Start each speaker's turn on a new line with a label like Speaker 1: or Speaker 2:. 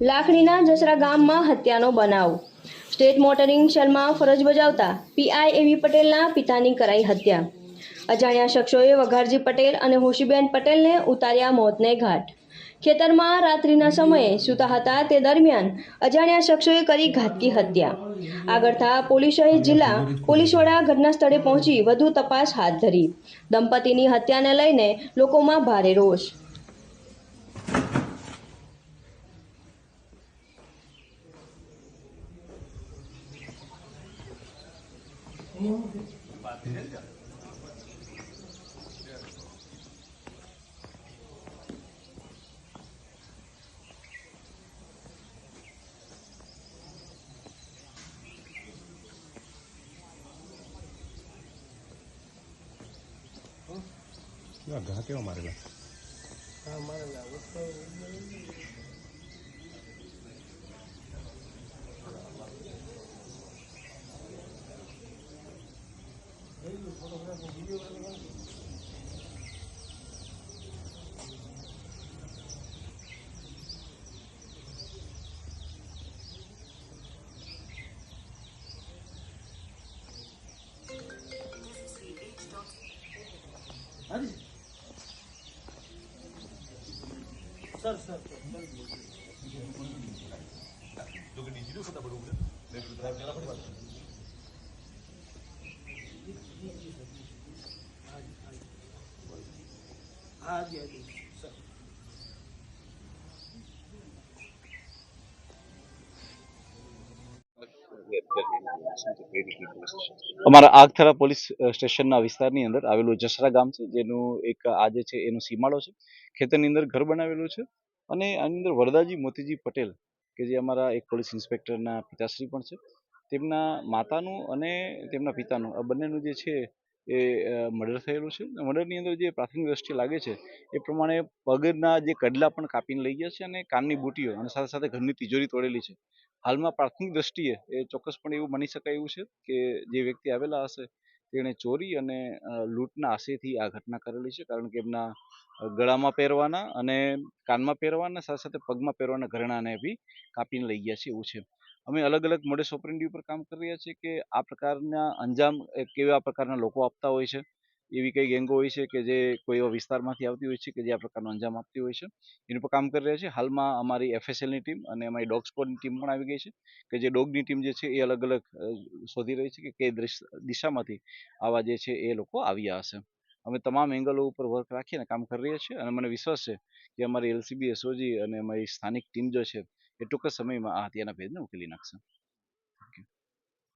Speaker 1: લાખણીના જસરા ગામમાં હત્યાનો બનાવ। સ્ટેટ મોટરિંગ શેલમાં ફરજ બજાવતા પીઆઈ એવી પટેલના પિતાની કરાઈ હત્યા। અજાણ્યા શખ્સોએ વઘારજી પટેલ અને હોશીબેન પટેલને ઉતાર્યા મોતને ઘાટ। ખેતરમાં રાત્રિના સમયે સૂતા હતા તે દરમિયાન અજાણ્યા શખ્સોએ કરી ઘાતકી હત્યા। આગળતા પોલીસ સહિત જિલ્લા પોલીસ વડા ઘટના સ્થળે પહોંચી વધુ તપાસ હાથ ધરી। દંપતીની હત્યાને લઈને લોકોમાં ભારે રોષ।
Speaker 2: ઘા કેવા મારેલા?
Speaker 3: सर सर हाँ जी सर
Speaker 4: અમારા આગથરા પોલીસ સ્ટેશનના વિસ્તારની અંદર આવેલું જસરા ગામ છે, જેનું એક આજે છે એનો સીમાડો છે। ખેતરની અંદર ઘર બનાવેલું છે અને આની અંદર વરદાજી મોતીજી પટેલ કે જે અમારા એક પોલીસ ઇન્સ્પેક્ટરના પિતાશ્રી પણ છે, તેમના માતાનું અને તેમના પિતાનું આ બંનેનું જે છે એ મર્ડર થયેલું છે। મર્ડરની અંદર જે પ્રાથમિક દ્રષ્ટિએ લાગે છે એ પ્રમાણે પગના જે કડલા પણ કાપીને લઈ ગયા છે અને કાનની બુટીઓ અને સાથે સાથે ઘરની તિજોરી તોડેલી છે। હાલમાં પ્રાથમિક દ્રષ્ટિએ એ ચોક્કસપણે એવું માની શકાય એવું છે કે જે વ્યક્તિ આવેલા હશે તેણે ચોરી અને લૂંટના આશયથી આ ઘટના કરેલી છે, કારણ કે એમના ગળામાં પહેરવાના અને કાનમાં પહેરવાના સાથે સાથે પગમાં પહેરવાના ઘરેણાને બી કાપીને લઈ ગયા છે એવું છે। અમે અલગ અલગ મોડસ ઓપરેન્ડી ઉપર કામ કરી રહ્યા છીએ કે આ પ્રકારના અંજામ કેવા પ્રકારના લોકો આપતા હોય છે। એવી કઈ ગેંગો હોય છે કે જે કોઈ એવા વિસ્તારમાંથી આવતી હોય છે કે જે આ પ્રકારનો અંજામ આપતી હોય છે, એની પર કામ કરી રહ્યા છે। હાલમાં અમારી એફએસએલની ટીમ અને અમારી ડોગ સ્ક્વોડની ટીમ પણ આવી ગઈ છે કે જે ડોગની ટીમ જે છે એ અલગ અલગ શોધી રહી છે કે કઈ દિશામાંથી આવા જે છે એ લોકો આવ્યા હશે। અમે તમામ એંગલો ઉપર વર્ક રાખીને કામ કરી રહ્યા છીએ અને મને વિશ્વાસ છે કે અમારી એલસીબી એસઓજી અને અમારી સ્થાનિક ટીમ જો છે એ ટૂંક જ સમયમાં આ હત્યાના ભેદને ઉકેલી નાખશે।